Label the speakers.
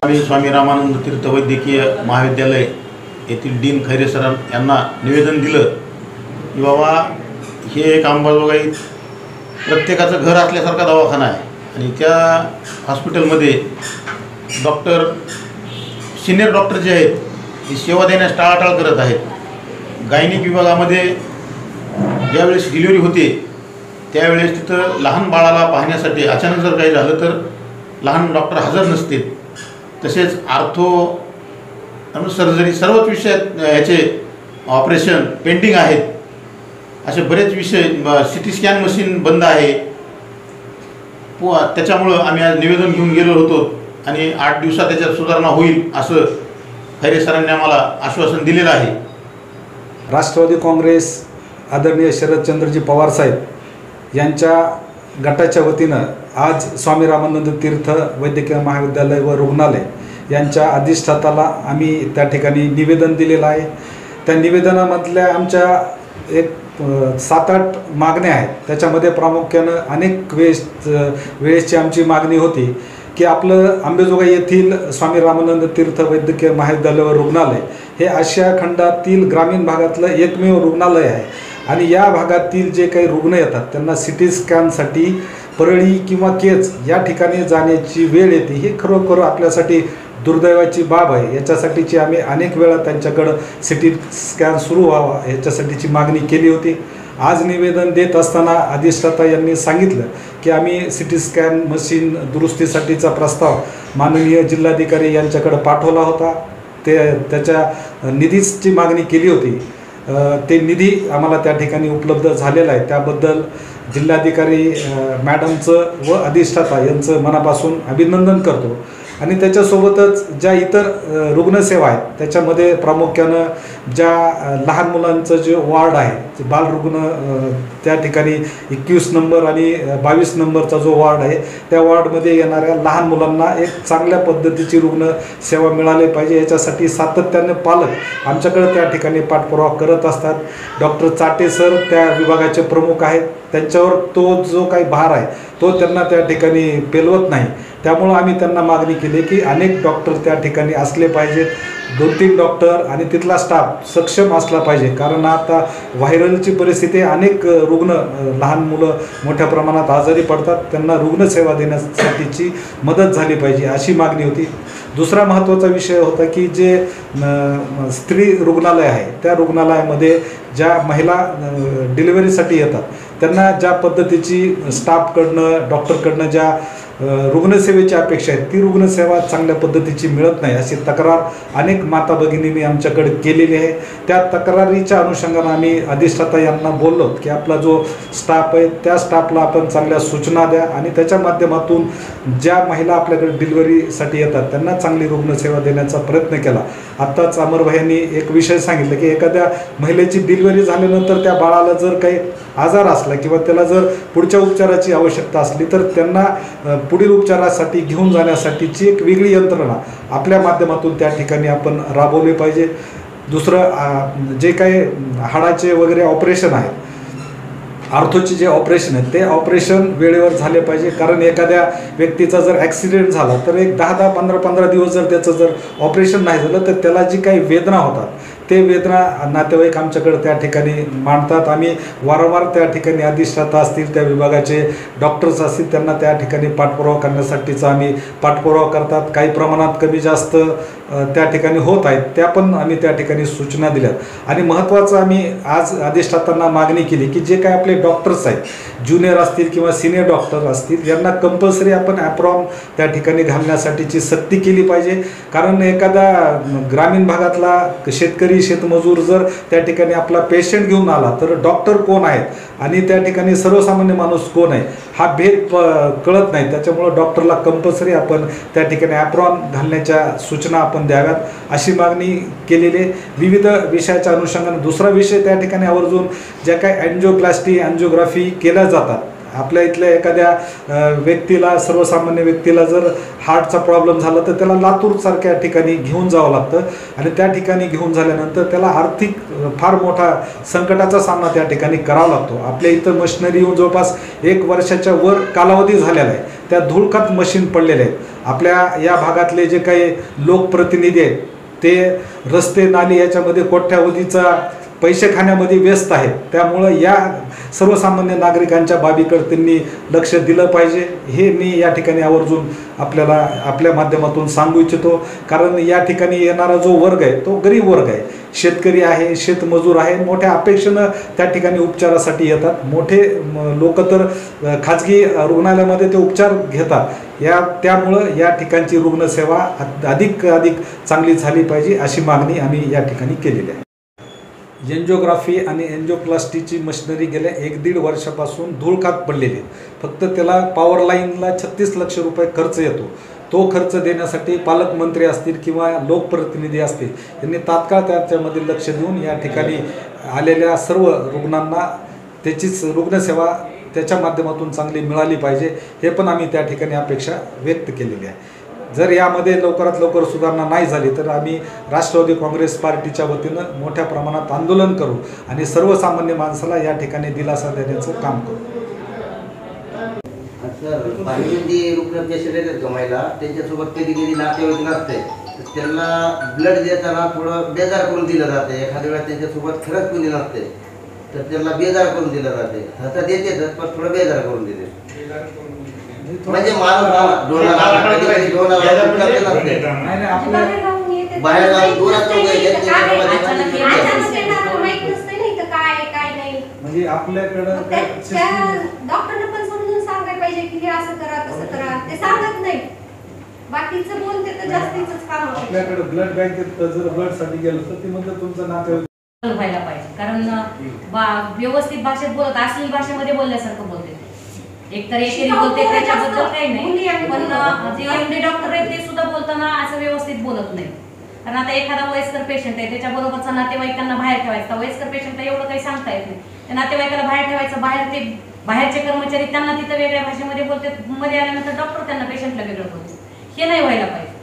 Speaker 1: आम्ही स्वामी रामानंद तीर्थ वैद्यकीय महाविद्यालय येथील डीन खैरे सर यांना निवेदन दिलं की बाबा हे एक अंबाजोगाई प्रत्येकाचं घर असल्यासारखा दवाखाना आहे आणि त्या हॉस्पिटलमध्ये डॉक्टर सिनियर डॉक्टर जे आहेत ते सेवा देण्यास टाळाटाळ करत आहेत। गायनिक विभागामध्ये ज्यावेळेस डिलिव्हरी होते त्यावेळेस तिथं लहान बाळाला पाहण्यासाठी अचानक जर काही झालं तर लहान डॉक्टर हजर नसते। तसेच आर्थो सर्जरी सर्वच विषयात याचे ऑपरेशन पेंडिंग आहेत। असे बरेच विषय सिटी स्कॅन मशीन बंद आहे। त्याच्यामुळं आम्ही आज निवेदन घेऊन गेलो होतो आणि 8 दिवसात त्याच्यात सुधारणा होईल असं खैरे सरांनी आम्हाला आश्वासन दिलेलं आहे।
Speaker 2: राष्ट्रवादी काँग्रेस आदरणीय शरदचंद्रजी पवार साहेब यांच्या गटाच्या वतीनं आज स्वामी रामानंद तीर्थ वैद्यकीय महाविद्यालय व रुग्णालय यांच्या अधिष्ठाताला आम्ही त्या ठिकाणी निवेदन दिलेलं आहे। त्या निवेदनामधल्या आमच्या एक 7-8 मागण्या आहेत। त्याच्यामध्ये प्रामुख्यानं अनेक वेळेसची आमची मागणी होती की आपलं अंबाजोगाई येथील स्वामी रामानंद तीर्थ वैद्यकीय महाविद्यालय व रुग्णालय हे आशिया खंडातील ग्रामीण भागातलं एकमेव रुग्णालय आहे आणि या भागातील जे काही रुग्ण येतात त्यांना सिटी स्कॅनसाठी परळी किंवा केज या ठिकाणी जाण्याची वेळ येते। ही खरोखर आपल्यासाठी दुर्दैवाची बाब आहे। याच्यासाठीची आम्ही अनेक वेळा त्यांच्याकडं सिटी स्कॅन सुरू व्हावा याच्यासाठीची मागणी केली होती। आज निवेदन देत असताना अधिष्ठाता यांनी सांगितलं की आम्ही सिटी स्कॅन मशीन दुरुस्तीसाठीचा प्रस्ताव माननीय जिल्हाधिकारी यांच्याकडे पाठवला होता। त्याच्या निधीची मागणी केली होती। ते निधी आम्हाला त्या ठिकाणी उपलब्ध झालेला आहे। त्याबद्दल जिल्हाधिकारी मॅडमचं व अधिष्ठाता यांचं मनापासून अभिनंदन करतो। आणि त्याच्यासोबतच ज्या इतर रुग्णसेवा आहेत त्याच्यामध्ये प्रामुख्यानं ज्या लहान मुलांचं जे वॉर्ड आहे बालरुग्ण त्या ठिकाणी 21 नंबर आणि 22 नंबरचा जो वॉर्ड आहे त्या वॉर्डमध्ये येणाऱ्या लहान मुलांना एक चांगल्या पद्धतीची रुग्णसेवा मिळाली पाहिजे याच्यासाठी सातत्याने पालक आमच्याकडे त्या ठिकाणी पाठपुरावा करत असतात। डॉक्टर चाटे सर त्या विभागाचे प्रमुख आहेत। त्यांच्यावर तो जो काही भार आहे तो त्यांना त्या ठिकाणी पेलवत नाही। त्यामुळं आम्ही त्यांना मागणी केली की अनेक डॉक्टर त्या ठिकाणी असले पाहिजेत। 2-3 डॉक्टर आणि तिथला स्टाफ सक्षम असला पाहिजे कारण आता व्हायरलची परिस्थिती अनेक रुग्ण लहान मुलं मोठ्या प्रमाणात आजारी पडतात त्यांना रुग्णसेवा देण्यासाठीची मदत झाली पाहिजे अशी मागणी होती। दुसरा महत्त्वाचा विषय होता की जे स्त्री रुग्णालय आहे त्या रुग्णालयामध्ये ज्या महिला डिलिव्हरीसाठी येतात त्यांना ज्या पद्धतीची स्टाफकडनं डॉक्टरकडनं ज्या रुग्णसेवेची अपेक्षा आहे ती रुग्णसेवा चांगल्या पद्धतीची मिळत नाही अशी तक्रार अनेक माता भगिनींनी आमच्याकडे केलेली आहे। त्या तक्रारीच्या अनुषंगाने आम्ही अधिष्ठाता यांना बोललो की आपला जो स्टाफ आहे त्या स्टाफला आपण चांगल्या सूचना द्या आणि त्याच्या माध्यमातून ज्या महिला आपल्याकडे डिलिव्हरीसाठी येतात त्यांना चांगली रुग्णसेवा देण्याचा प्रयत्न केला। आत्ताच अमरभाईंनी एक विषय सांगितलं की एखाद्या महिलेची डिलिव्हरी झाल्यानंतर त्या बाळाला जर काही आजार असला किंवा त्याला जर पुढच्या उपचाराची आवश्यकता असली तर त्यांना पुढील उपचारासाठी घेऊन जाण्यासाठीची एक वेगळी यंत्रणा आपल्या माध्यमातून त्या ठिकाणी आपण राबवली पाहिजे। दुसरं जे काही हाडाचे वगैरे ऑपरेशन आहेत आर्थोचे जे ऑपरेशन आहेत ते ऑपरेशन वेळेवर झाले पाहिजे कारण एखाद्या व्यक्तीचा जर ॲक्सिडेंट झाला तर एक 10-10, 15-15 दिवस जर त्याचं जर ऑपरेशन नाही झालं तर त्याला जी काही वेदना होतात ते वेदना नातेवाईक आमच्याकडे त्या ठिकाणी मांडतात। आम्ही वारंवार त्या ठिकाणी अधिष्ठाता असतील त्या विभागाचे डॉक्टर्स असतील त्यांना त्या ठिकाणी पाठपुरावा करण्यासाठीचा आम्ही पाठपुरावा करतात। काही प्रमाणात कमी जास्त त्या ठिकाणी होत आहेत त्या पण आम्ही त्या ठिकाणी सूचना दिल्यात। आणि महत्त्वाचं आम्ही आज अधिष्ठातांना मागणी केली की जे काही आपले डॉक्टर्स आहेत ज्युनियर असतील किंवा सिनियर डॉक्टर असतील यांना कंपल्सरी आपण ॲप्रॉन त्या ठिकाणी घालण्यासाठीची सक्ती केली पाहिजे कारण एखादा ग्रामीण भागातला शेतकरी शेतमजूर जर त्या ठिकाणी आपला पेशंट घेऊन आला तर डॉक्टर कोण आहेत आणि त्या ठिकाणी सर्वसामान्य माणूस कोण आहे हा भेद कळत नाही। त्याच्यामुळं डॉक्टरला कंपल्सरी आपण त्या ठिकाणी ॲप्रॉन घालण्याच्या सूचना आपण द्याव्यात अशी मागणी केलेली आहे। विविध विषयाच्या अनुषंगाने दुसरा विषय त्या ठिकाणी आवर्जून ज्या काही अँजिओप्लास्टी अँजिओग्राफी केल्या जातात आपल्या इथल्या एखाद्या व्यक्तीला, सर्वसामान्य व्यक्तीला जर हार्टचा प्रॉब्लेम झाला तर त्याला लातूरसारख्या ठिकाणी घेऊन जावं लागतं आणि त्या ठिकाणी घेऊन झाल्यानंतर त्याला आर्थिक फार मोठा संकटाचा सामना त्या ठिकाणी करावा लागतो. आपल्या इथं मशिनरी येऊन जवळपास 1 वर्षाच्या वर कालावधी झालेला आहे. त्या धुळकात मशीन पडलेले आहेत. आपल्या या भागातले जे काही लोकप्रतिनिधी आहेत ते रस्ते नाली याच्यामध्ये कोट्यावधीचा पैसे खाण्यामध्ये व्यस्त आहेत. त्यामुळं या सर्वसामान्य नागरिकांच्या बाबीकडे त्यांनी लक्ष दिलं पाहिजे, हे मी या ठिकाणी आवर्जून आपल्या माध्यमातून सांगू इच्छितो. कारण या ठिकाणी येणारा जो वर्ग आहे तो गरीब वर्ग आहे, शेतकरी आहे, शेतमजूर आहे. मोठ्या अपेक्षेनं त्या ठिकाणी उपचारासाठी येतात. मोठे लोक तर खाजगी रुग्णालयामध्ये ते उपचार घेतात. त्यामुळं या ठिकाणची रुग्णसेवा अधिक चांगली झाली पाहिजे अशी मागणी आम्ही या ठिकाणी केलेली आहे. एन्जिओग्राफी आणि एन्जिओप्लास्टीची मशिनरी गेल्या 1-1.5 वर्षापासून धुळकात पडलेली. फक्त त्याला पॉवर लाईनला 36 लक्ष रुपये खर्च येतो. तो खर्च देण्यासाठी पालकमंत्री असतील किंवा लोकप्रतिनिधी असतील यांनी तात्काळ त्याच्यामध्ये लक्ष देऊन या ठिकाणी आलेल्या सर्व रुग्णांना त्याचीच रुग्णसेवा त्याच्या माध्यमातून चांगली मिळाली पाहिजे, हे पण आम्ही त्या ठिकाणी अपेक्षा व्यक्त केलेली आहे. जर यामध्ये लवकरात लवकर सुधारणा नाही झाली तर आम्ही राष्ट्रवादी काँग्रेस पार्टीच्या वतीनं मोठ्या प्रमाणात आंदोलन करू आणि सर्वसामान्य माणसाला या ठिकाणी दिलासा देण्याचं काम करू.
Speaker 3: सर, बाहेर रुग्ण पेशंट येतात गमायला, त्यांच्यासोबत कधी कधी नातेवाईक नसते, त्यांना ब्लड देताना थोडं बेजार करून दिलं जाते. एखाद्या वेळेस त्यांच्यासोबत खरंच कोणी नसते तर त्यांना बेजार करून दिलं जाते. आता देतेच पण थोडं बेजार करून देते. म्हणजे माणूस बाहेर
Speaker 2: म्हणजे आपल्याकडं
Speaker 4: डॉक्टरने पण समजून सांगायला पाहिजे की हे असं करा तसं करा, ते सांगत नाही. बाकीचं बोलते तर जास्तीच काम.
Speaker 2: आपल्याकडे ब्लड बँकेत जर ब्लड साठी गेलं तर ते म्हणजे तुमचं नातं
Speaker 5: व्हायला पाहिजे. कारण व्यवस्थित भाषेत बोलत, असली भाषेमध्ये बोलल्यासारखं बोलते. एकतर एकेरी बोलते त्याच्याबद्दल काही नाही, पण जे एमडी डॉक्टर आहेत ते सुद्धा बोलताना असं व्यवस्थित बोलत नाही. कारण आता एखादा वयस्कर पेशंट आहे, त्याच्याबरोबरचा नातेवाईकांना बाहेर ठेवायचा. वयस्कर पेशंटला एवढं काही सांगता येत नाही. त्या नातेवाईकाला बाहेर ठेवायचं, बाहेरचे कर्मचारी त्यांना तिथं वेगळ्या भाषेमध्ये बोलतात, मध्ये आल्यानंतर डॉक्टर त्यांना पेशंटला वेगळं बोलतात. हे नाही व्हायला पाहिजे.